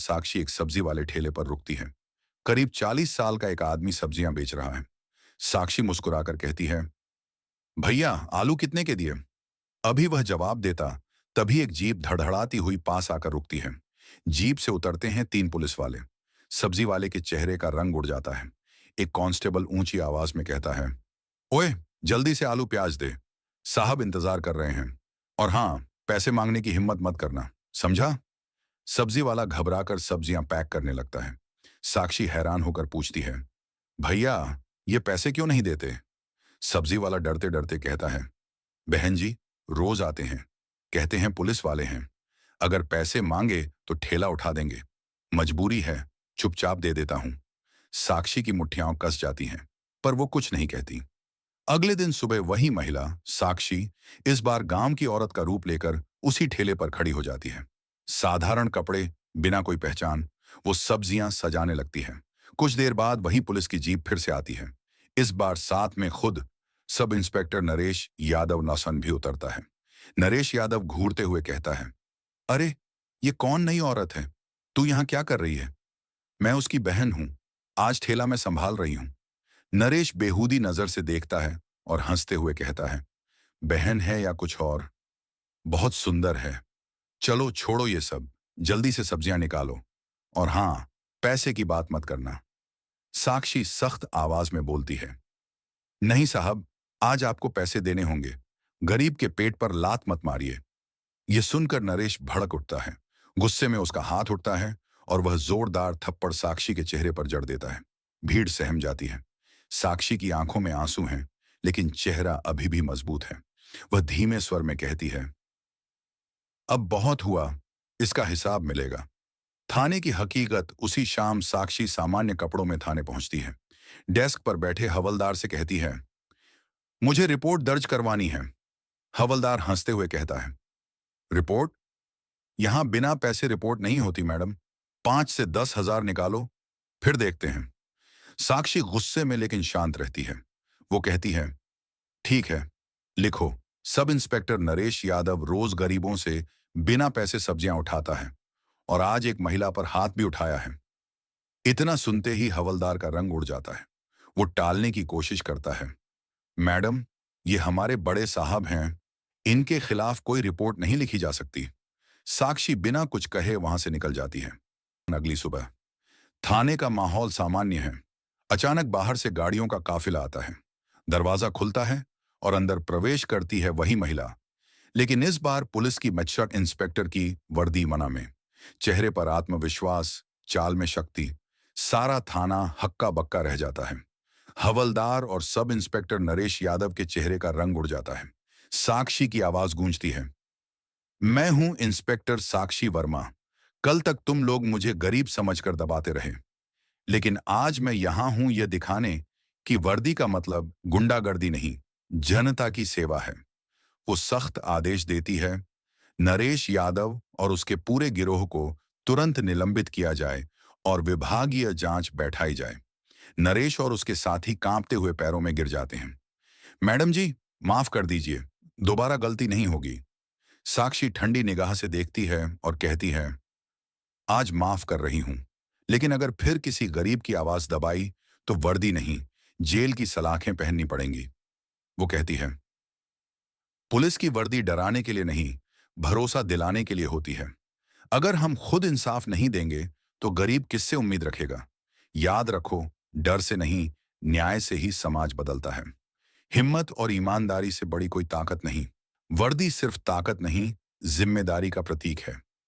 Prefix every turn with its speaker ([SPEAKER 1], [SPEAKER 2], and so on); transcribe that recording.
[SPEAKER 1] साक्षी एक सब्जी वाले ठेले पर रुकती है। करीब 40 साल का एक आदमी सब्जियां बेच रहा है। साक्षी मुस्कुराकर कहती है, भैया आलू कितने के दिए? अभी वह जवाब देता, तभी एक जीप धड़धड़ाती हुई पास आकर रुकती है। जीप से उतरते हैं 3 पुलिस वाले। सब्जी वाले के चेहरे का रंग उड़ जाता है। एक कांस्टेबल ऊंची आवाज में कहता है, ओए, जल्दी से आलू प्याज दे, साहब इंतजार कर रहे हैं। और हाँ, पैसे मांगने की हिम्मत मत करना, समझा? सब्जी वाला घबराकर सब्जियां पैक करने लगता है। साक्षी हैरान होकर पूछती है, भैया ये पैसे क्यों नहीं देते? सब्जी वाला डरते डरते कहता है, बहन जी, रोज आते हैं, कहते हैं पुलिस वाले हैं, अगर पैसे मांगे तो ठेला उठा देंगे, मजबूरी है, चुपचाप दे देता हूं। साक्षी की मुट्ठियां कस जाती हैं, पर वो कुछ नहीं कहती। अगले दिन सुबह वही महिला साक्षी इस बार गांव की औरत का रूप लेकर उसी ठेले पर खड़ी हो जाती है। साधारण कपड़े, बिना कोई पहचान, वो सब्जियां सजाने लगती है। कुछ देर बाद वही पुलिस की जीप फिर से आती है। इस बार साथ में खुद सब इंस्पेक्टर नरेश यादव नौसन भी उतरता है। नरेश यादव घूरते हुए कहता है, अरे ये कौन नई औरत है? तू यहाँ क्या कर रही है? मैं उसकी बहन हूं, आज ठेला मैं संभाल रही हूं। नरेश बेहूदी नजर से देखता है और हंसते हुए कहता है, बहन है या कुछ और, बहुत सुंदर है। चलो छोड़ो ये सब, जल्दी से सब्जियां निकालो। और हाँ, पैसे की बात मत करना। साक्षी सख्त आवाज में बोलती है, नहीं साहब, आज आपको पैसे देने होंगे, गरीब के पेट पर लात मत मारिए। यह सुनकर नरेश भड़क उठता है। गुस्से में उसका हाथ उठता है और वह जोरदार थप्पड़ साक्षी के चेहरे पर जड़ देता है। भीड़ सहम जाती है। साक्षी की आंखों में आंसू हैं, लेकिन चेहरा अभी भी मजबूत है। वह धीमे स्वर में कहती है, अब बहुत हुआ, इसका हिसाब मिलेगा। थाने की हकीकत उसी शाम साक्षी सामान्य कपड़ों में थाने पहुंचती है। डेस्क पर बैठे हवलदार से कहती है, मुझे रिपोर्ट दर्ज करवानी है। हवलदार हंसते हुए कहता है, रिपोर्ट? यहां बिना पैसे रिपोर्ट नहीं होती मैडम। 5 से 10 हजार निकालो, फिर देखते हैं। साक्षी गुस्से में लेकिन शांत रहती है। वो कहती है, ठीक है, लिखो। सब इंस्पेक्टर नरेश यादव रोज गरीबों से बिना पैसे सब्जियां उठाता है और आज एक महिला पर हाथ भी उठाया है। इतना सुनते ही हवलदार का रंग उड़ जाता है। वो टालने की कोशिश करता है, मैडम, ये हमारे बड़े साहब हैं, इनके खिलाफ कोई रिपोर्ट नहीं लिखी जा सकती। साक्षी बिना कुछ कहे वहां से निकल जाती है। अगली सुबह थाने का माहौल सामान्य है। अचानक बाहर से गाड़ियों का काफिला आता है। दरवाजा खुलता है और अंदर प्रवेश करती है वही महिला, लेकिन इस बार पुलिस की मजिस्ट्रेट इंस्पेक्टर की वर्दी मना में। चेहरे पर आत्मविश्वास, चाल में शक्ति। सारा थाना हक्का बक्का रह जाता है। हवलदार और सब इंस्पेक्टर नरेश यादव के चेहरे का रंग उड़ जाता है। साक्षी की आवाज गूंजती है, मैं हूं इंस्पेक्टर साक्षी वर्मा। कल तक तुम लोग मुझे गरीब समझकर दबाते रहे, लेकिन आज मैं यहां हूं यह दिखाने कि वर्दी का मतलब गुंडागर्दी नहीं, जनता की सेवा है। वो सख्त आदेश देती है, नरेश यादव और उसके पूरे गिरोह को तुरंत निलंबित किया जाए और विभागीय जांच बैठाई जाए। नरेश और उसके साथी कांपते हुए पैरों में गिर जाते हैं। मैडम जी, माफ कर दीजिए, दोबारा गलती नहीं होगी। साक्षी ठंडी निगाह से देखती है और कहती है, आज माफ कर रही हूं, लेकिन अगर फिर किसी गरीब की आवाज दबाई तो वर्दी नहीं, जेल की सलाखें पहननी पड़ेंगी। वो कहती है, पुलिस की वर्दी डराने के लिए नहीं, भरोसा दिलाने के लिए होती है। अगर हम खुद इंसाफ नहीं देंगे तो गरीब किससे उम्मीद रखेगा? याद रखो, डर से नहीं, न्याय से ही समाज बदलता है। हिम्मत और ईमानदारी से बड़ी कोई ताकत नहीं। वर्दी सिर्फ ताकत नहीं, जिम्मेदारी का प्रतीक है।